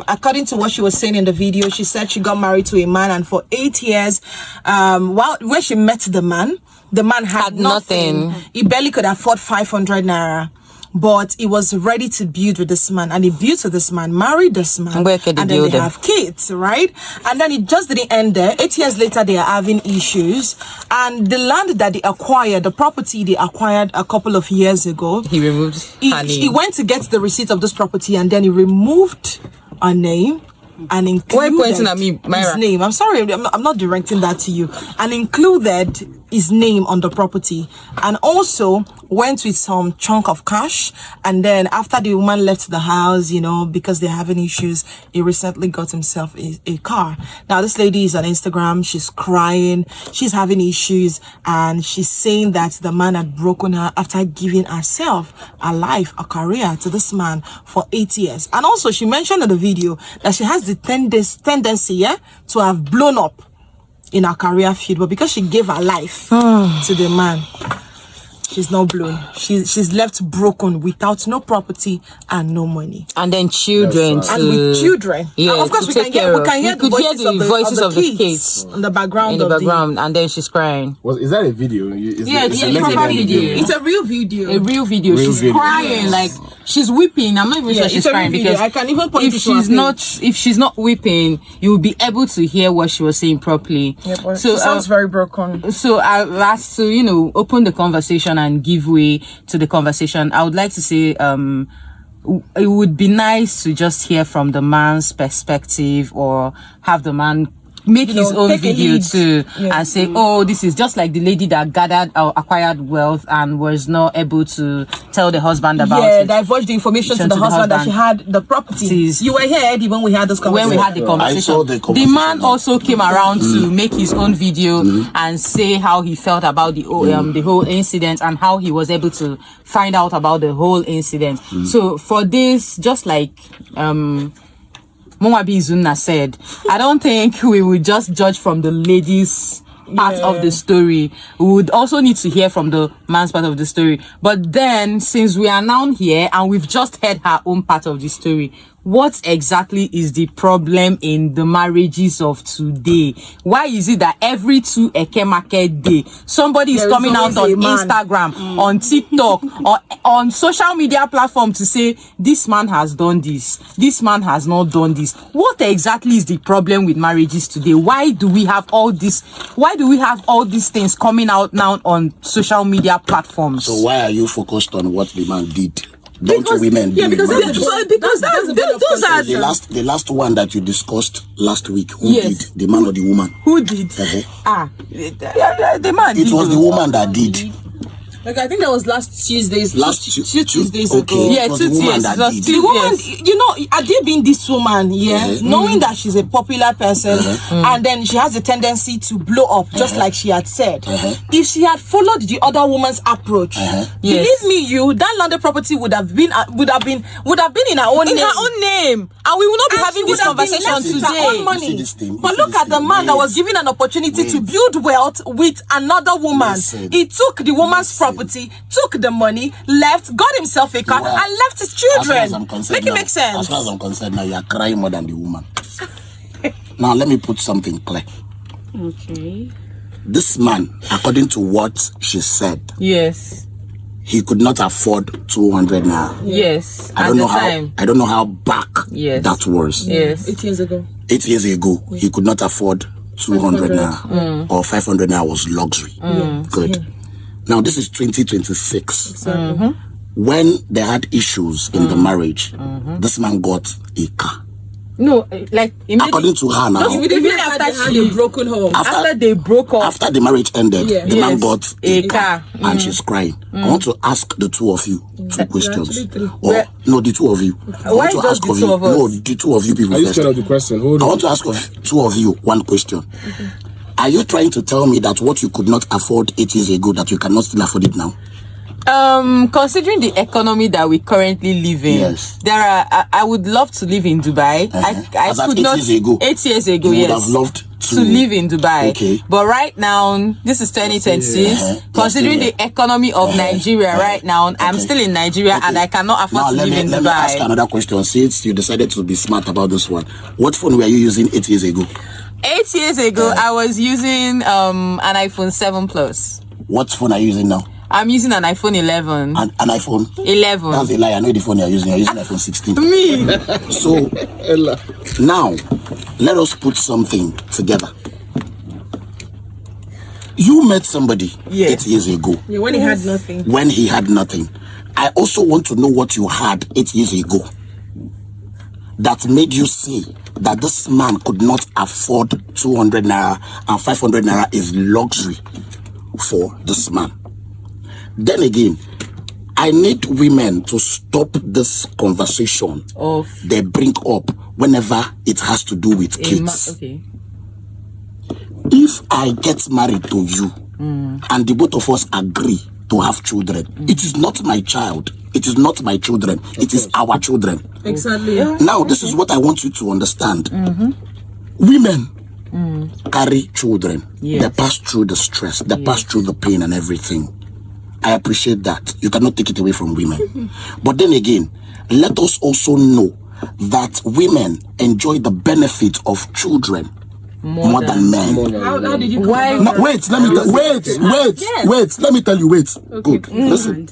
According to what she was saying in the video, she said she got married to a man, and for 8 years, when she met the man had nothing. He barely could afford 500 naira. But he was ready to build with this man, and he built with this man, married this man, and then they have kids, right? And then it just didn't end there. 8 years later, they are having issues, and the land that they acquired, the property they acquired a couple of years ago, he removed. He went to get the receipt of this property, and then he removed a name and included his name. I'm sorry, I'm not directing that to you. And included his name on the property, and also went with some chunk of cash. And then after the woman left the house, you know, because they're having issues, he recently got himself a car. Now this lady is on Instagram, she's crying, she's having issues, and she's saying that the man had broken her after giving herself a life, a career to this man for 8 years. And also she mentioned in the video that she has the tendency to have blown up in her career field, but because she gave her life to the man, she's not blown. She's left broken without no property and no money, and then children too. And with children, and of course we can hear the voices of the kids in the background. And then she's crying. Is that a video? It's a video. It's a real video. A real video. She's crying, like she's weeping. I'm not even sure she's crying, because I can even point if she's not weeping, you will be able to hear what she was saying properly. So she sounds very broken. So last to open the conversation and give way to the conversation, I would like to say it would be nice to just hear from the man's perspective, or have the man make his own video too, and say, oh, this is just like the lady that gathered or acquired wealth and was not able to tell the husband about it. Divulge the information to the husband that she had the properties. You were here, Eddie, when we had this conversation. When we had the conversation. The man also came around to make his own video and say how he felt about the whole incident, and how he was able to find out about the whole incident. So for this, just like Mwabi Zuna said, I don't think we would just judge from the lady's part of the story. We would also need to hear from the man's part of the story. But then, since we are now here and we've just heard her own part of the story, what exactly is the problem in the marriages of today? Why is it that every 2 Eke market day, somebody is coming out on Instagram, on TikTok, or on social media platform to say, this man has done this, this man has not done this? What exactly is the problem with marriages today? Why do we have all this? Why do we have all these things coming out now on social media platforms? So why are you focused on what the man did? Don't women do? Because those are the last one that you discussed last week. Who did? The man or the woman? Who did? The man. It was the woman that did. Like, I think that was last Tuesdays. Two Tuesdays ago. Yeah, 2 years. The woman, Adi being this woman, knowing that she's a popular person, and then she has a tendency to blow up, just like she had said. If she had followed the other woman's approach, believe me, that landed property would have been in her own name, and we will not be having this conversation today. Money. But look at the man that was given an opportunity to build wealth with another woman. He took the woman's property, took the money, left, got himself a car, and left his children. Make it make sense. As far as I'm concerned, now you are crying more than the woman. Now let me put something clear. Okay. This man, according to what she said, he could not afford 200 now. Yes. I don't know how back that was. Yes. 8 years ago. 8 years ago, he could not afford 200 now, or 500 now was luxury. Good. Now this is 2026. When they had issues in the marriage, this man got a car. No, like according to her now. Immediately after they broken home. After they broke up. After the marriage ended, the man got a car, and she's crying. I want to ask the two of you 2 questions. No, the two of you. I want to ask of you. No, the two of you people. I just the question. Hold on. I want to ask of 2 of you 1 question. Are you trying to tell me that what you could not afford 8 years ago, that you cannot still afford it now? Considering the economy that we currently live in, there are. I would love to live in Dubai. I could not. 8 years ago. 8 years ago, you would have loved to live in Dubai. Okay. But right now, this is 2026. Considering the economy of Nigeria right now, I'm still in Nigeria and I cannot afford to live in Dubai. Let me ask another question. Since you decided to be smart about this one, what phone were you using 8 years ago? 8 years ago, I was using an iPhone 7 Plus. What phone are you using now? I'm using an iPhone 11. An iPhone 11. That's a lie. I know the phone you're using. You're using iPhone 16. Me. So now, let us put something together. You met somebody 8 years ago. Yeah, when he had nothing. When he had nothing. I also want to know what you had 8 years ago that made you see that this man could not afford 200 naira and 500 naira is luxury for this man. Then again, I need women to stop this conversation they bring up whenever it has to do with kids. Okay. If I get married to you and the both of us agree to have children, it is not my child. It is not my children. It is our children. Exactly. Now, this is what I want you to understand. Women carry children. They pass through the stress. They pass through the pain and everything. I appreciate that. You cannot take it away from women. But then again, let us also know that women enjoy the benefit of children more than men. How did you come Why? about No, wait, let me tell you, wait. Good. Listen.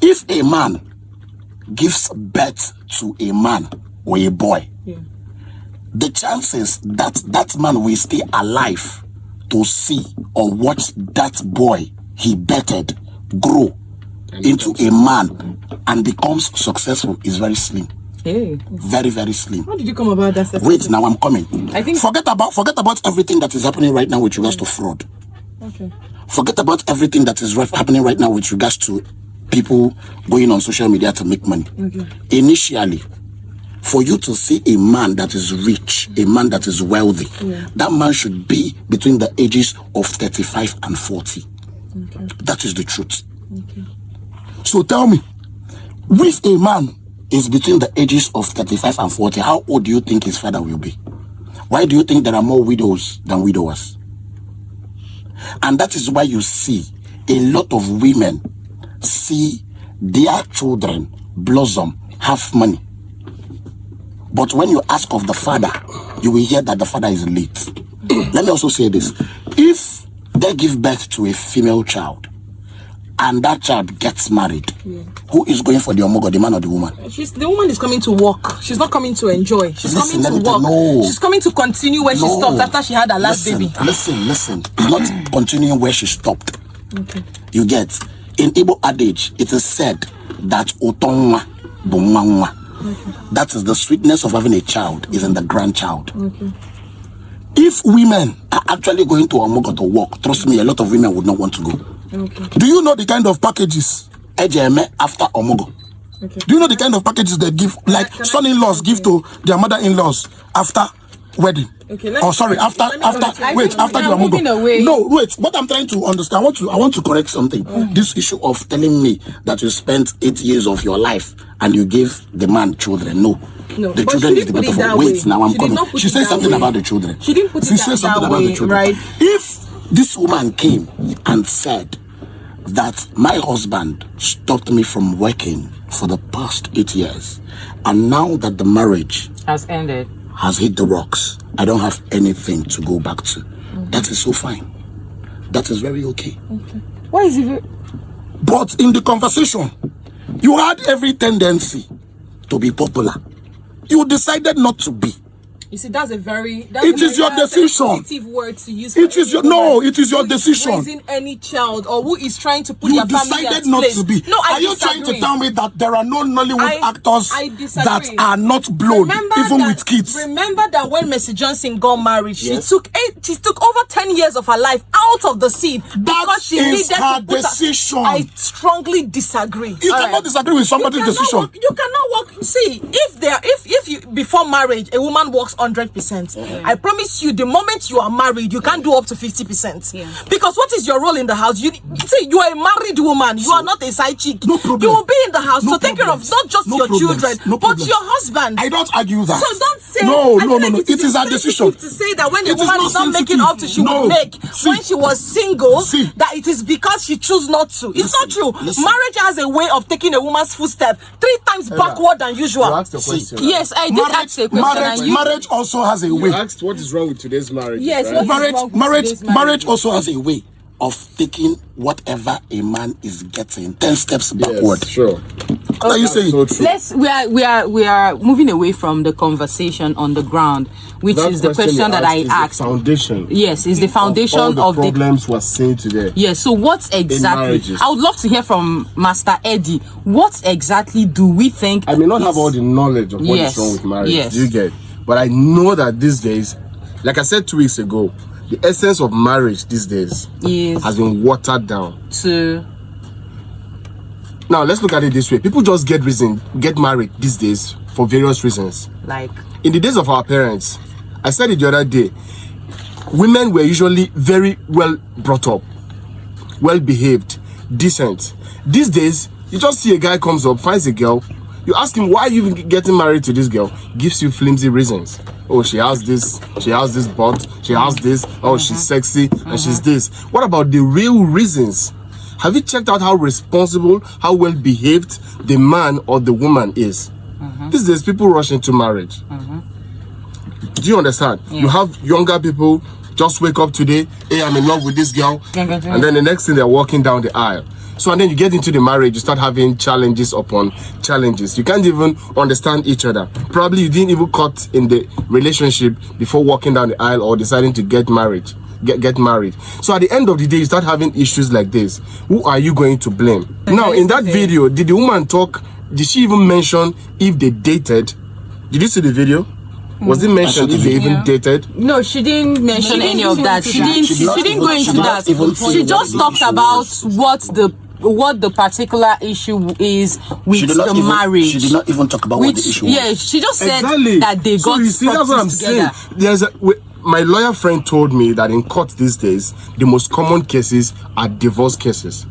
If a man gives birth to a man or a boy, the chances that that man will stay alive to see or watch that boy he birthed grow into a man and becomes successful is very slim. Hey. Very, very slim. How did you come about that? Wait, now I'm coming. I think forget about everything that is happening right now with regards to fraud. Okay. Forget about everything that is happening right now with regards to people going on social media to make money. Okay. Initially, for you to see a man that is rich, a man that is wealthy, that man should be between the ages of 35 and 40. Okay. That is the truth. Okay. So tell me, if a man is between the ages of 35 and 40, how old do you think his father will be? Why do you think there are more widows than widowers? And that is why you see a lot of women see their children blossom, have money. But when you ask of the father, you will hear that the father is late. Let me also say this. If they give birth to a female child and that child gets married, who is going for the omogo, the man or the woman? The woman is coming to work. She's not coming to enjoy. She's coming to work. No. She's coming to continue where she stopped after she had her last baby. Listen. It's not continuing where she stopped. Okay. You get? In Igbo adage, it is said that Otonwa Bumwanwa. That is the sweetness of having a child is in the grandchild. Okay. If women are actually going to Omogo to work, trust me, a lot of women would not want to go. Okay. Do you know the kind of packages Ejeme after Omogo? Okay. Do you know the kind of packages they give, like son-in-laws give to their mother-in-laws after wedding? Okay, after the Omogo. No, wait. What I'm trying to understand, I want to correct something. This issue of telling me that you spent 8 years of your life and you gave the man children. No, the children is the better. Wait, now I'm coming. She said something about the children. She didn't put it that way, right? If this woman came and said that my husband stopped me from working for the past 8 years, and now that the marriage has ended, has hit the rocks, I don't have anything to go back to. That is so fine. That is very okay. Why is it? But in the conversation, you had every tendency to be popular. You decided not to be. You see, that's a very your decision. sensitive word to use. It is your decision. Raising any child or who is trying to put You their family decided at not place. to be. No, Are you trying to tell me that there are no Nollywood actors that are not blown, even with kids? Remember that when Mercy Johnson got married, she took over 10 years of her life out of the scene because she needed her to put decision. I strongly disagree. You cannot disagree with somebody's decision. You cannot work. See, if you before marriage a woman works 100%, I promise you, the moment you are married, you can't do up to 50%. Because what is your role in the house? You are a married woman. You are not a side chick. No problem. You will be in the house to take care of not just your children, but your husband. I don't argue that. So don't say No. it It is her decision. to say that when the It is woman not is not making sensitive. up to she No. would make See. when she was single, See. that it is because she chose not to. It's not true. Listen. Marriage has a way of taking a woman's footstep 3 times backward than usual. You asked a question. Yes, I did ask a question. and you- Marriage also has a You way. asked what is wrong with today's marriage. Yes, right? what is wrong with today's Marriage also has a way of taking whatever a man is getting 10 steps backward. Yes, sure. What are you saying? So true. we are moving away from the conversation on the ground, which is the question that I is the asked. Foundation. Yes, is the foundation all the of the problems we're seeing today. Yes, so what exactly? marriages. I would love to hear from Master Eddie. What exactly do we think? I may not have all the knowledge of what Yes, is wrong with marriage. yes. Do you get? But I know that these days, like I said 2 weeks ago, the essence of marriage these days is has been watered down. to Now let's look at it this way: people just get married these days for various reasons. like In the days of our parents, I said it the other day, women were usually very well brought up, well behaved, decent. These days, you just see a guy comes up, finds a girl, you ask him, why are you even getting married to this girl? Gives you flimsy reasons. Oh, she has this butt, she has this, oh, she's sexy, and she's this. What about the real reasons? Have you checked out how responsible, how well behaved the man or the woman is? These days, people rush into marriage. Do you understand? You have younger people just wake up today, hey, I'm in love with this girl, and then the next thing they're walking down the aisle. So and then you get into the marriage, you start having challenges upon challenges. You can't even understand each other. Probably you didn't even cut in the relationship before walking down the aisle or deciding to get married. Get married. So at the end of the day, you start having issues like this. Who are you going to blame? Now, in that video, did the woman talk? Did she even mention if they dated? Did you see the video? Was it mentioned if they even dated? no, she didn't mention any of that. She didn't go into that. She just talked about what the particular issue is with the marriage. She did not even talk about what the issue was. Yeah, she just said Exactly. that they So got you see, that's what I'm together. saying. My lawyer friend told me that in court these days, the most common cases are divorce cases.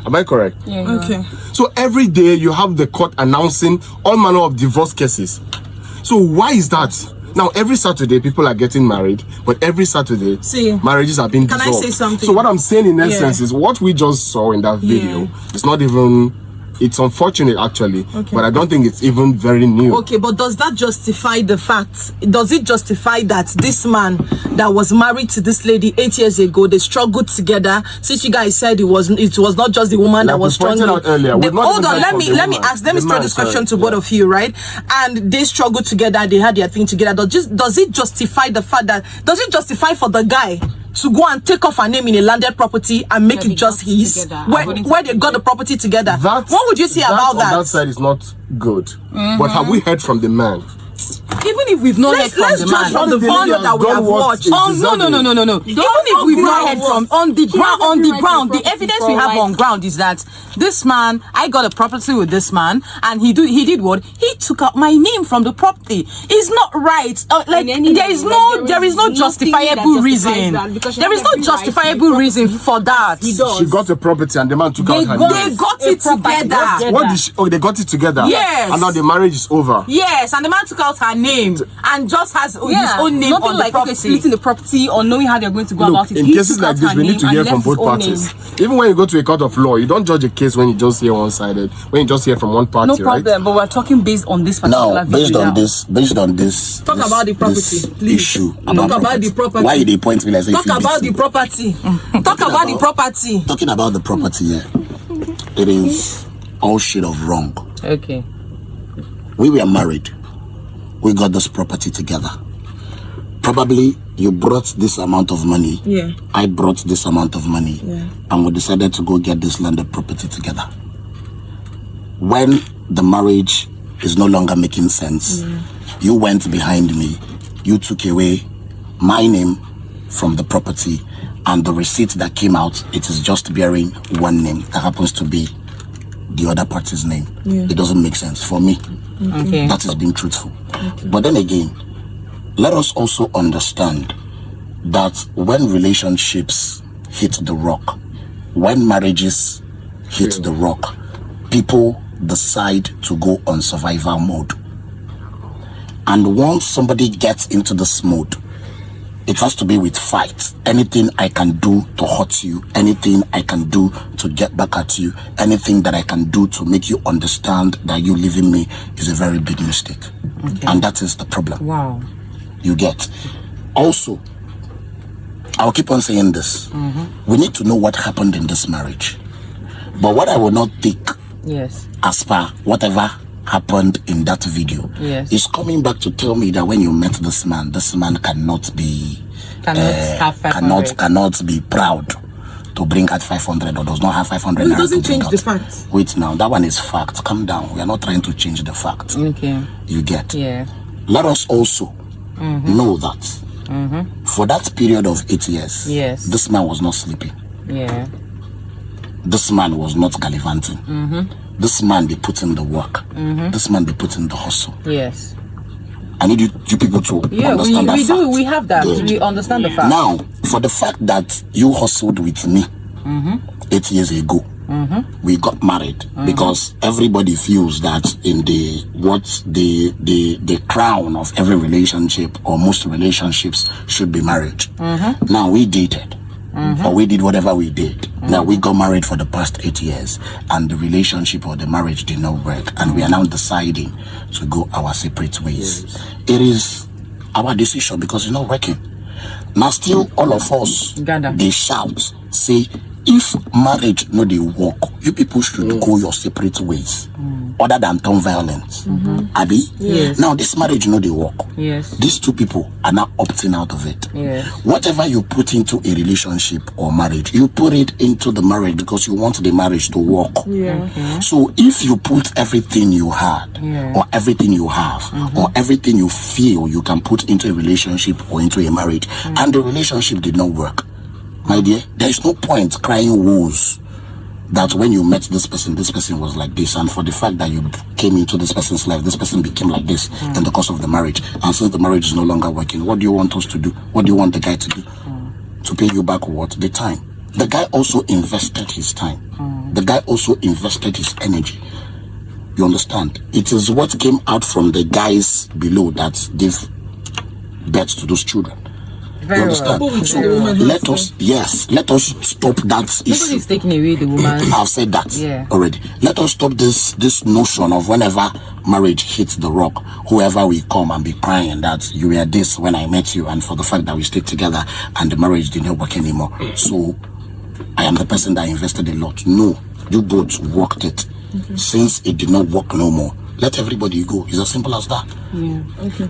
Am I correct? Okay. So every day you have the court announcing all manner of divorce cases. So why is that? Now every Saturday people are getting married, but every Saturday marriages are being dissolved. Can I say something? So what I'm saying in essence is what we just saw in that video. It's not even. It's unfortunate actually, but I don't think it's even very new. Okay, but does that justify the fact? Does it justify that this man that was married to this lady 8 years ago, they struggled together? Since you guys said it was not just the woman that was struggling. Hold on, let me throw this question to both of you, right? And they struggled together, they had their thing together. Does it justify the fact that for the guy to go and take off her name in a landed property and make it just his, where they got the property together? What would you say about that? On that side is not good. But have we heard from the man? Even if we've not heard from the man, from the video that we have watched. Oh no. Even if we've not heard from on the ground, the evidence we have on ground is that this man, I got a property with this man, and he did what? He took out my name from the property. It's not right. There is no justifiable reason. There is no justifiable reason for that. She got a property and the man took out her name. They got it together. What did she? Oh, they got it together. Yes. And now the marriage is over. Yes, and the man took out her name and just has his own name nothing on like the property. splitting the property or knowing how they're going to go Look, about it. in He cases took like out this, her we need name to and hear left from his both own parties. name. Even when you go to a court of law, you don't judge a case when you just hear one-sided. When you just hear from one party, No problem, but we're talking based on this particular Now, video. based on this, Talk about the property, this please. issue. Talk about the property. Why they point me like say Talk about the property. Talk about the property. Talking about the property, it is all shit of wrong. Okay. We were married. We got this property together. Probably you brought this amount of money. Yeah. I brought this amount of money. Yeah. And we decided to go get this landed property together. When the marriage is no longer making sense, you went behind me. You took away my name from the property, and the receipt that came out, it is just bearing one name that happens to be the other party's name. It doesn't make sense for me. Okay. That is being truthful. But then again, let us also understand that when relationships hit the rock, when marriages hit the rock, people decide to go on survival mode. And once somebody gets into this mode, it has to be with fight. Anything I can do to hurt you, anything I can do to get back at you, anything that I can do to make you understand that you leaving me is a very big mistake. Okay. And that is the problem. Wow. You get. Also, I'll keep on saying this. We need to know what happened in this marriage. But what I will not take as per whatever happened in that video is coming back to tell me that when you met this man cannot be cannot be proud to bring out 500 or does not have 500. It doesn't change the fact. Wait now, that one is fact. Calm down. We are not trying to change the fact. Okay. You get. Yeah. Let us also know that for that period of 8 years, this man was not sleeping. Yeah. This man was not gallivanting. This man, they put in the work. This man, they put in the hustle. Yes. I need you people to understand that we fact. do. We have that. Good. We understand the fact. Now, for the fact that you hustled with me 8 years ago, we got married because everybody feels that in the crown of every relationship or most relationships should be marriage. Now we dated. Or we did whatever we did. Now we got married for the past 8 years and the relationship or the marriage did not work, and we are now deciding to go our separate ways. It is our decision because it's not working. Now still all of us, they shout, say, if marriage no dey work, you people should go your separate ways, other than turn violence. Abi? Yes. Now this marriage no dey work. Yes. These two people are now opting out of it. Yes. Whatever you put into a relationship or marriage, you put it into the marriage because you want the marriage to work. So if you put everything you had or everything you have or everything you feel you can put into a relationship or into a marriage and the relationship did not work, my dear, there is no point crying woes that when you met this person was like this, and for the fact that you came into this person's life, this person became like this in the course of the marriage, and since the marriage is no longer working, what do you want us to do? What do you want the guy to do? To pay you back what? The time. The guy also invested his time. The guy also invested his energy. You understand? It is what came out from the guys below that gave birth to those children. You understand? So let us stop that issue. Nobody's taking away the woman. I've said that already. Let us stop this notion of whenever marriage hits the rock, whoever will come and be crying that you were this when I met you, and for the fact that we stayed together and the marriage did not work anymore. So I am the person that invested a lot. No, you both worked it. Since it did not work no more, let everybody go. It's as simple as that.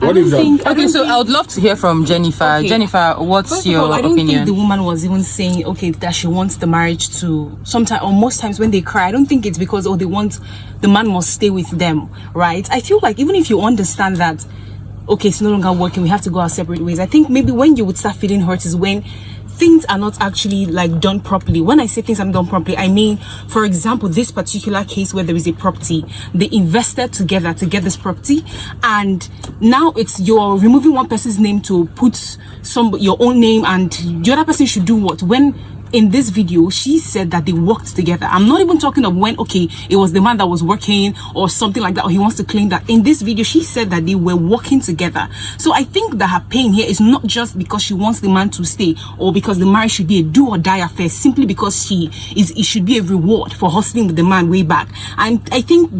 What is that? Okay, so I would love to hear from Jennifer. Jennifer, what's your I don't opinion? think the woman was even saying, okay, that she wants the marriage to sometimes or most times when they cry, I don't think it's because they want the man must stay with them, right? I feel like even if you understand that, okay, it's no longer working, we have to go our separate ways. I think maybe when you would start feeling hurt is when things are not actually like done properly. When I say things are done properly, I mean, for example, this particular case where there is a property, they invested together to get this property, and now it's you're removing one person's name to put your own name, and the other person should do what? When in this video she said that they worked together. I'm not even talking of when it was the man that was working or something like that, or he wants to claim that. In this video she said that they were working together. So I think that her pain here is not just because she wants the man to stay or because the marriage should be a do or die affair, simply because it should be a reward for hustling with the man way back. And I think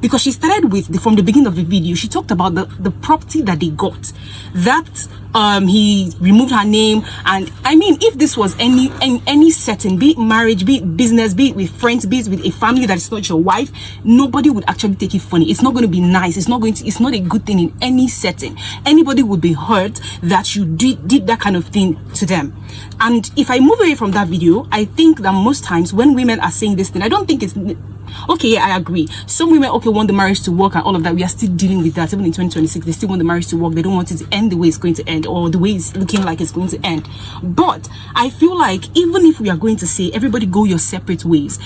because she started with from the beginning of the video, she talked about the property that they got, that he removed her name. And I mean, if this was any setting, be it marriage, be it business, be it with friends, be it with a family that is not your wife, nobody would actually take it funny. It's not going to be nice. It's not a good thing in any setting. Anybody would be hurt that you did that kind of thing to them. And if I move away from that video, I think that most times when women are saying this thing, I don't think it's okay. Yeah, I agree. Some women want the marriage to work and all of that. We are still dealing with that. Even in 2026, they still want the marriage to work. They don't want it to end the way it's going to end, or the way it's looking like it's going to end. But I feel like even if we are going to say everybody go your separate ways,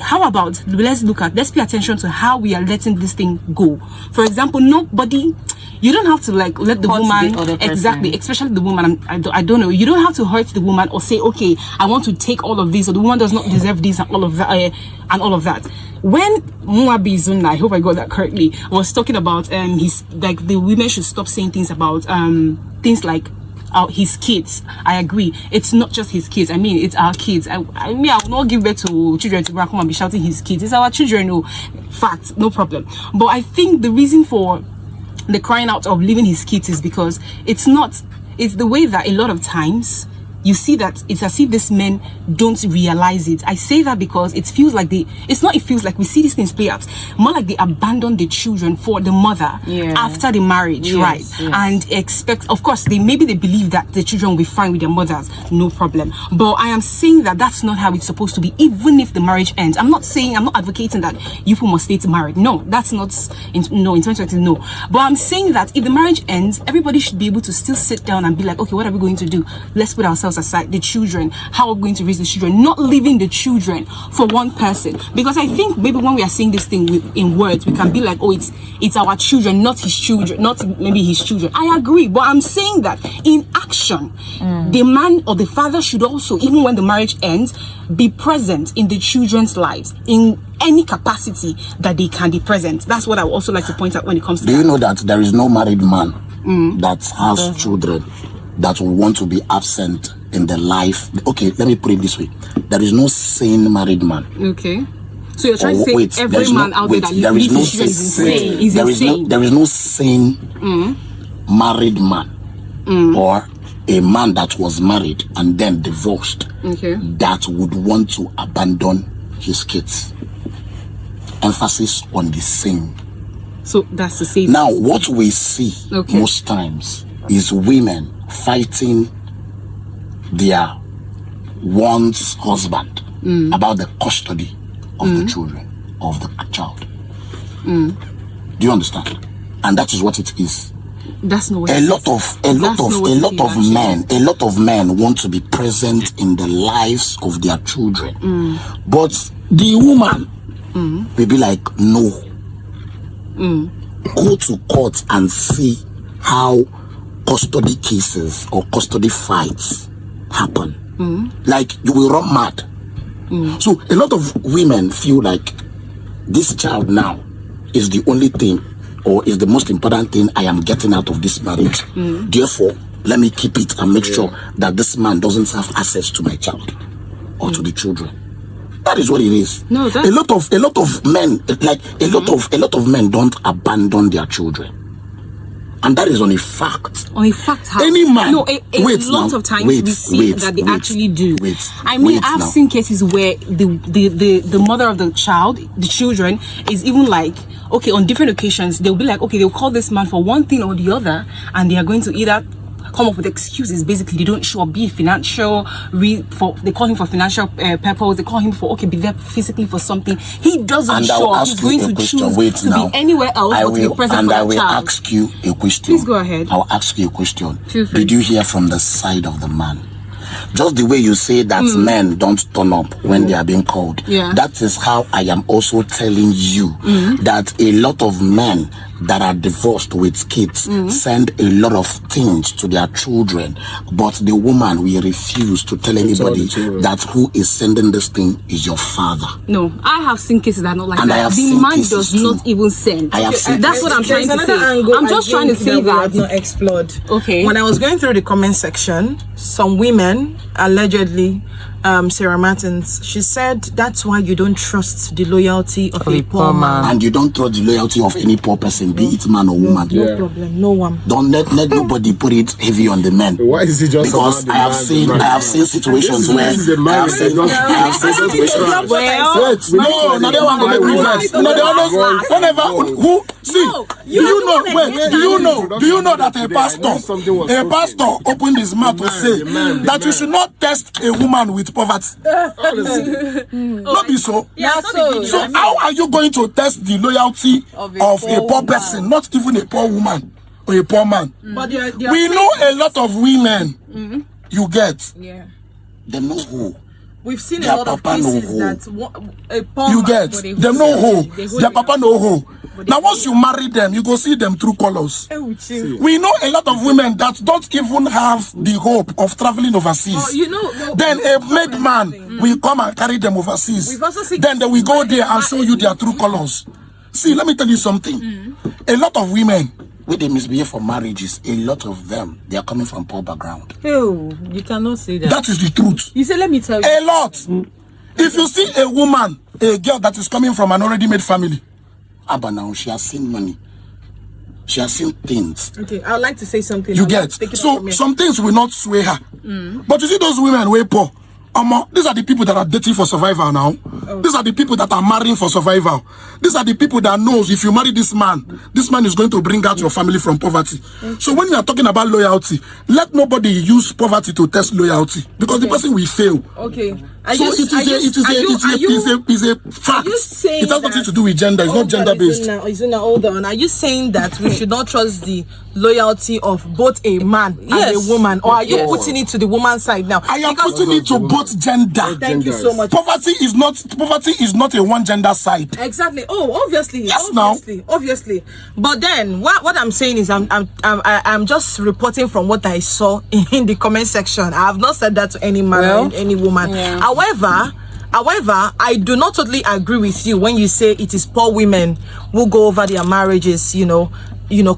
how about let's pay attention to how we are letting this thing go. For example, nobody, you don't have to like let the Hurt woman the other person. exactly, especially the woman. I don't know. You don't have to hurt the woman or say, okay, I want to take all of this, or the woman does not deserve this and all of that, and all of that. When Muabi Zuna, I hope I got that correctly, was talking about his like the women should stop saying things about things like his kids. I agree. It's not just his kids. I mean, it's our kids. I mean, I will not give birth to children to come and be shouting his kids. It's our children. No, fact, no problem. But I think the reason for the crying out of leaving his kids is because it's the way that a lot of times you see that it's as if these men don't realize it. I say that because it feels like we see these things play out more like they abandon the children for the mother after the marriage, right? Yes. And expect, of course, they believe that the children will be fine with their mothers, no problem. But I am saying that that's not how it's supposed to be, even if the marriage ends. I'm not advocating that you people must stay married. No, that's not, in 2020, no. But I'm saying that if the marriage ends, everybody should be able to still sit down and be like, okay, what are we going to do? Let's put ourselves aside, the children, how are we going to raise the children, not leaving the children for one person. Because I think maybe when we are saying this thing in words, we can be like, oh, it's our children, not his children, not maybe his children. I agree, but I'm saying that in action, the man or the father should also, even when the marriage ends, be present in the children's lives in any capacity that they can be present. That's what I would also like to point out when it comes to Do you know that there is no married man that has children that will want to be absent in the life? Okay, let me put it this way. There is no sane married man. Okay. So you're trying to say every man out there that leaves his children is insane. There is no sane married man or a man that was married and then divorced that would want to abandon his kids. Emphasis on the same. So that's the same. Now, what we see most times is women fighting their once husband about the custody of the children, of the child. Do you understand? And that is what it is. That's not what a lot of men want to be present in the lives of their children, but the woman will be like, no. Go to court and see how custody cases or custody fights happen. Like, you will run mad. So a lot of women feel like this child now is the only thing, or is the most important thing I am getting out of this marriage. Therefore, let me keep it and make sure that this man doesn't have access to my child or to the children. That is what it is. No, a lot of men, like a lot of men don't abandon their children. And that is on a fact. On a fact, how? Any man. No, a lot of times we see that they actually do. I've seen cases where the mother of the child, the children, is even like, okay, on different occasions, they'll be like, okay, they'll call this man for one thing or the other, and they are going to either come up with excuses. Basically, they don't show up, be financial, they call him for financial purpose, they call him for, okay, be there physically for something. He doesn't show up. He's going to choose to be anywhere else but to be present for the child. And I will ask you a question. Please go ahead. I'll ask you a question. Did you hear from the side of the man? Just the way you say that men don't turn up when they are being called. That is how I am also telling you that a lot of men that are divorced with kids send a lot of things to their children, but the woman will refuse to tell anybody that who is sending this thing is your father. No, I have seen cases that are not like and that. The man does not even send. That's what I'm trying to say. I'm just trying to say that have not explored. Okay. When I was going through the comment section, some women allegedly, Sarah Martins, she said that's why you don't trust the loyalty of a poor man. And you don't trust the loyalty of any poor person, be it man or woman. No problem, no one. Don't let nobody put it heavy on the men. Why is it just because I have seen situations where do you know that a pastor opened his mouth to say that you should not test a woman with poverty? Not be so. So how are you going to test the loyalty of a poor person, not even a poor woman or a poor man? But we know a lot of women you get. They know who. We've seen a lot of cases that a poor you man, get. They know who. Their papa know who. Now, once you marry them, you go see them through colors. We know a lot of women that don't even have the hope of traveling overseas. Then a made man will come and carry them overseas. Then they will go there and show you their true colors. See, let me tell you something. A lot of women, when they misbehave for marriages, a lot of them, they are coming from poor background. Oh, you cannot say that. That is the truth. You say, let me tell you. A lot. If you see a woman, a girl that is coming from an already made family, but now she has seen money. She has seen things. Okay, I'd like to say something. You get. So some things will not sway her. But you see those women way poor. These are the people that are dating for survival now. These are the people that are marrying for survival. These are the people that knows if you marry this man is going to bring out your family from poverty. So when you are talking about loyalty, let nobody use poverty to test loyalty, because the person will fail. Okay. So it is a fact. It has nothing to do with gender. It's not gender based. Hold on. Are you saying that we should not trust the loyalty of both a man and a woman, or are you putting it to the woman's side now? I am putting it to both gender. Thank you so much. Poverty is not a one gender side. Exactly. Oh, obviously. Yes, obviously. But then what I'm saying is I'm just reporting from what I saw in the comment section. I have not said that to any man or any woman. Yeah. However, I do not totally agree with you when you say it is poor women who go over their marriages,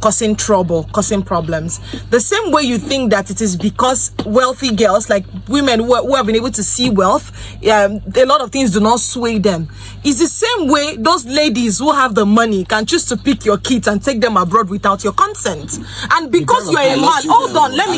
causing trouble, causing problems. The same way you think that it is because wealthy girls, like women who have been able to see wealth, a lot of things do not sway them. It's the same way those ladies who have the money can choose to pick your kids and take them abroad without your consent. And because you're a man, hold on, let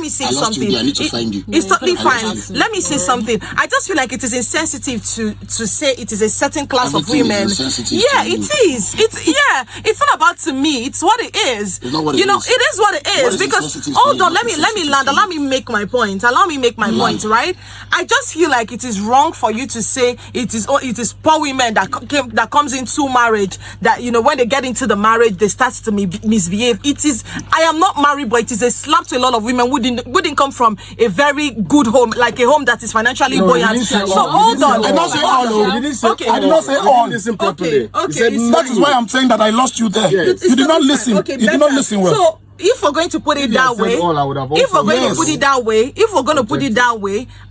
me say something. I need to find you. It's totally fine. Let me say something. I just feel like it is insensitive to say it is a certain class of women. Yeah, it is. It's not about to me. It's what it is. It's not what it is. It is what it is. Because hold on, let me land. Allow me make my point. Point, right? I just feel like it is wrong for you to say it is poor women that comes into marriage, that when they get into the marriage they start to misbehave. It is, I am not married, but it is a slap to a lot of women who didn't come from a very good home, like a home that is financially buoyant. So hold on. I don't say all. I did not say all. Listen properly. That is why I'm saying that I lost you there. Yes. You did not listen. You did not listen well. So if we're going to put it that way,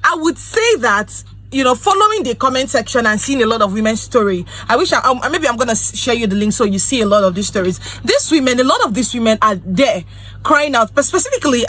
I would say that following the comment section and seeing a lot of women's story, I wish maybe I'm gonna share you the link so you see a lot of these stories. A lot of these women are there crying out. But specifically,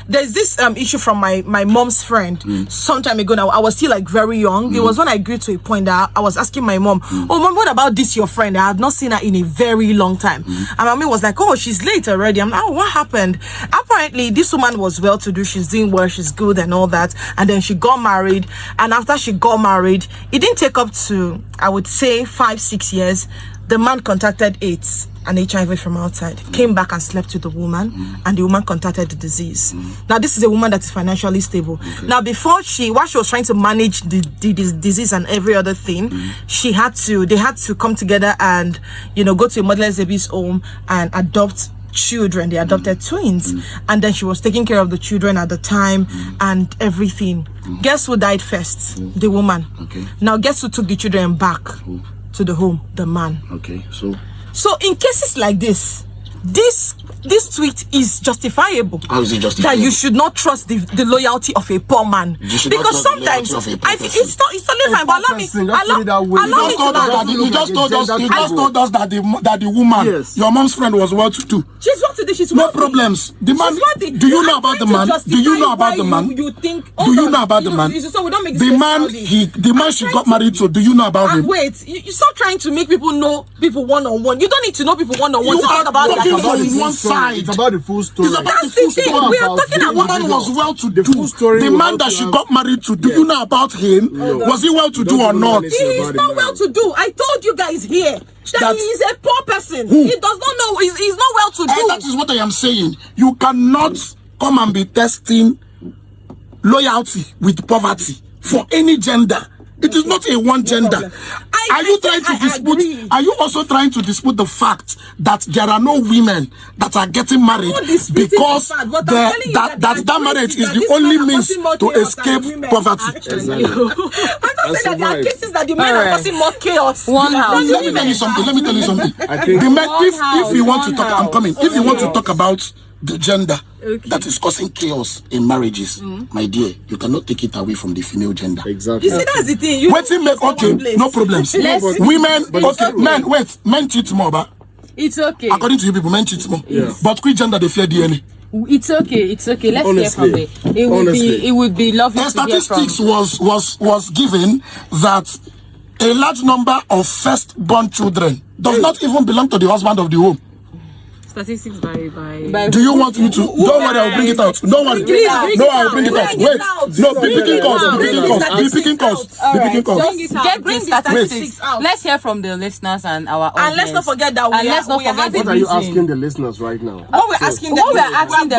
there's this issue from my mom's friend some time ago. Now I was still like very young. It was when I grew to a point that I was asking my mom, "Oh mom, what about this your friend? I have not seen her in a very long time." And my mom was like, "Oh, she's late already." I'm like, "Oh, what happened?" Apparently, this woman was well to do. She's doing well. She's good and all that. And then she got married. And after she got married, it didn't take up to, I would say, 5-6 years. The man contacted AIDS and HIV from outside, came back and slept with the woman, and the woman contracted the disease. Now this is a woman that is financially stable. Now while she was trying to manage the disease and every other thing, they had to come together and go to a motherless baby's home and adopt children. They adopted twins, and then she was taking care of the children at the time and everything. Guess who died first? The woman. Now guess who took the children back to the home? The man. So in cases like this tweet is justifiable. How is it justifiable? That you should not trust the loyalty of a poor man, because sometimes I think it's totally fine. But you just told us that the woman, your mom's friend, was well to do. She's well to do. She's no problems. The man. Do you know about the man? Do you know about the man? You think? Do you know about the man? So we don't make the man she got married to. Do you know about him? Wait, you stop trying to make people know people one-on-one. You don't need to know people one-on-one to talk about that. One side. It's about the full story. It's about the full story. We are talking about woman was well to do. The man that she got married to. Do you know about him? Was he well to do or not? He is not well to do. I told you guys here that he is a poor person. Who? He does not know. He's not well to do. And that is what I am saying. You cannot come and be testing loyalty with poverty for any gender. It is not a one gender. Are you trying to dispute? Are you also trying to dispute the fact that there are no women that are getting married because that marriage is the only means to escape poverty? I thought that there are cases that the men are causing more chaos. One house. Let me tell you something. The men, if you want to talk, I'm coming. If you want to talk about the gender that is causing chaos in marriages, my dear, you cannot take it away from the female gender. Exactly. You see, that's the thing. No problems. Women, men, men cheat more, but It's okay. according to you people, men cheat more. Yeah. But which gender they fear DNA? It's okay. Let's hear from it. It would be lovely The to hear from. statistics was given that a large number of first-born children does not even belong to the husband of the home. Statistics by Do you want me to? Don't worry, I'll bring it out. Don't worry. No, I'll bring it out. Wait. No, be picking calls. Get the statistics. Let's hear from the listeners and our audience. And let's not forget that What are you asking the listeners right now? What we're asking them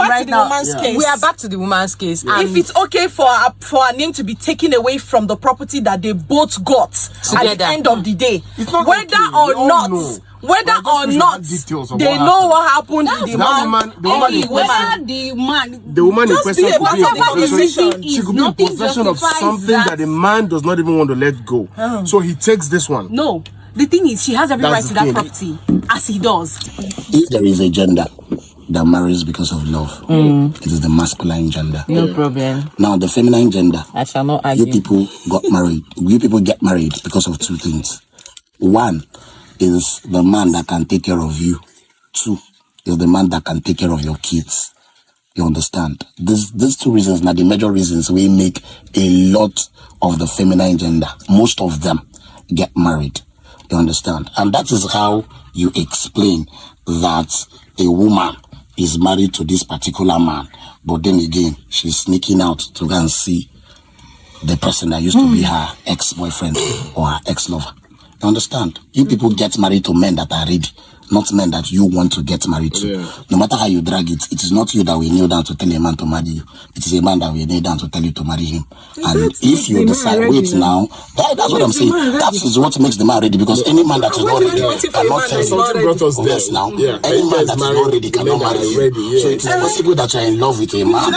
right now, we are back to the woman's case. If it's okay for a name to be taken away from the property that they both got at the end of the day, whether or not they know what happened to the man, the woman in question she could be in possession of something that the man does not even want to let go. So he takes this one. No, the thing is, she has every right to that property, as he does. If there is a gender that marries because of love, it is the masculine gender. No problem. Now, the feminine gender, I shall not argue. you people get married because of two things. One is the man that can take care of you. Two is the man that can take care of your kids. You understand? These two reasons are the major reasons we make a lot of the feminine gender. Most of them get married. You understand? And that is how you explain that a woman is married to this particular man, but then again, she's sneaking out to go and see the person that used to be her ex-boyfriend or her ex-lover. You understand? You people get married to men that are ready, not men that you want to get married to. Yeah. No matter how you drag it, it is not you that will kneel down to tell a man to marry you. It is a man that will kneel down to tell you to marry him. And if you decide, wait now, that's what I'm saying. That is what makes the man ready, because any man that is not ready cannot tell you. Yes, now. Any man that is not ready cannot marry you. So it is possible that you are in love with a man.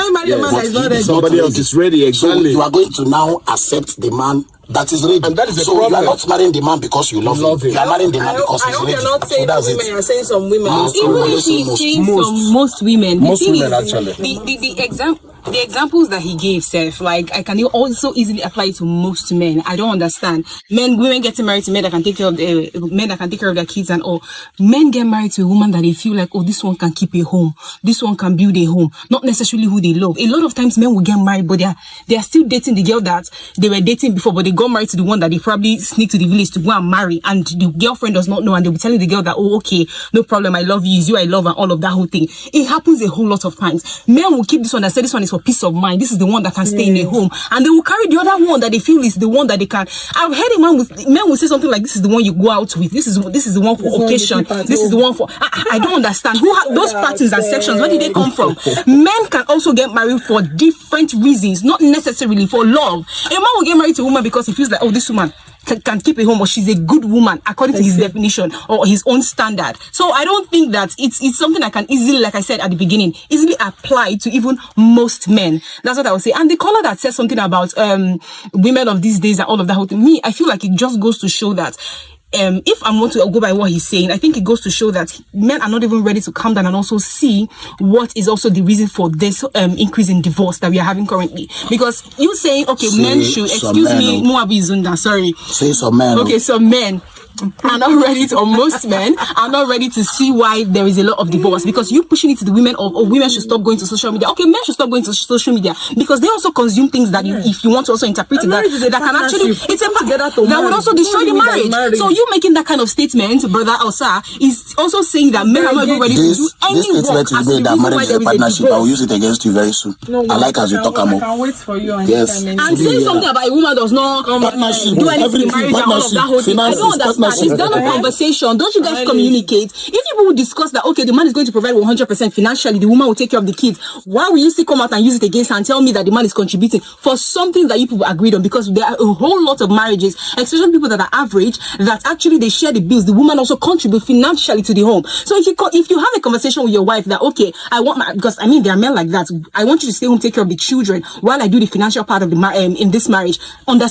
Somebody else is ready, exactly. So you are going to now accept the man that is ready. And that is a so problem. You are not marrying the man because you love him. You are marrying the man because he's ready. So that's it. You're saying some women. Even if he's saying most women. Most women, actually. The examples that he gave, Seth, like, I can also easily apply it to most men. I don't understand. Women getting married to men that can take care of their kids and all. Men get married to a woman that they feel like, oh, this one can keep a home. This one can build a home. Not necessarily who they love. A lot of times men will get married, but they are still dating the girl that they were dating before, but they got married to the one that they probably sneak to the village to go and marry, and the girlfriend does not know, and they'll be telling the girl that, oh, okay, no problem, I love you, it's you I love, and all of that whole thing. It happens a whole lot of times. Men will keep this one and say this one is for peace of mind. This is the one that can stay in a home, and they will carry the other one that they feel is the one that they can. I've heard men will say something like, this is the one you go out with. This is the one for occasion. This is the one for. I don't understand those patterns and sections. Where did they come from? Men can also get married for different reasons, not necessarily for love. A man will get married to a woman because he feels like, oh, this woman can keep a home, or she's a good woman according to his definition or his own standard. So I don't think that it's something I can easily, like I said at the beginning, easily apply to even most men. That's what I would say. And the caller that says something about women of these days and all of that whole thing, me, I feel like it just goes to show that if I want to go by what he's saying, I think it goes to show that men are not even ready to calm down and also see what is also the reason for this increase in divorce that we are having currently. Because you saying, okay, men should, excuse me, Moabi Zunda, sorry. Say some men. Okay, so men are not ready to, or most men are not ready to see why there is a lot of divorce, because you pushing it to the women of, oh, women should stop going to social media. Okay, men should stop going to social media because they also consume things that if you want to also interpret it, that can actually, it's a that would also destroy the marriage. So you making that kind of statement, brother Osa, is also saying that men are not even ready to do any work. This statement is made that marriage is a partnership. I will use it against you very soon. I like as you talk about. I can wait for you. Yes. And saying something about a woman does not Partnership, do anything to marriage and all of that whole thing. I don't understand. mercy. It's done a conversation. Don't you guys communicate? If people would discuss that, okay, the man is going to provide 100% financially, the woman will take care of the kids. Why will you still come out and use it against her and tell me that the man is contributing for something that you people agreed on? Because there are a whole lot of marriages, especially people that are average, that actually they share the bills. The woman also contributes financially to the home. So if you have a conversation with your wife that, okay, I want because I mean there are men like that. I want you to stay home, take care of the children while I do the financial part of the in this marriage.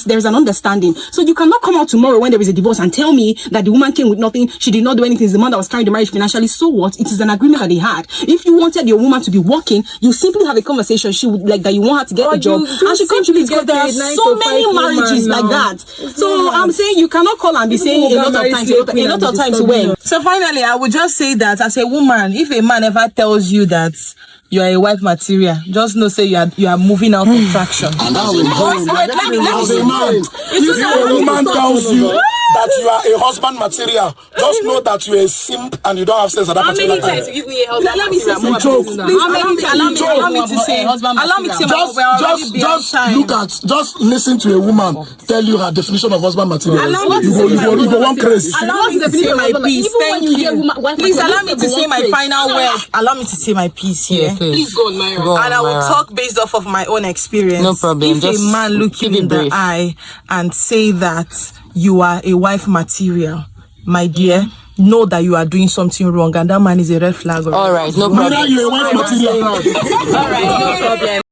There's an understanding. So you cannot come out tomorrow when there is a divorce and tell me that the woman came with nothing, she did not do anything, it's the man that was carrying the marriage financially. So what? It is an agreement that they had. If you wanted your woman to be working, you simply have a conversation. She would like that you want her to get a job and she contributes, because there are so many marriages like that. So I'm saying you cannot call and be saying a lot of times when. So finally, I would just say that as a woman, if a man ever tells you that you are a wife material, just know say you are moving out of traction. And as a man, if a woman tells you that you are a husband material, just know that you are a simp and you don't have sex at that particular time. How many times you give me a husband Let me say material? something. Allow me to say Just listen to a woman tell you her definition of husband material. You go one crazy. Allow me to say my piece. Thank you. Please allow me to say my final word. Allow me to say my piece here. Please go on, Myra. And I will talk based off of my own experience. No problem. If a man look you in the eye and say that you are a wife material, my dear, know that you are doing something wrong, and that man is a red flag. All right, no problem. You're a wife material. All right, no problem.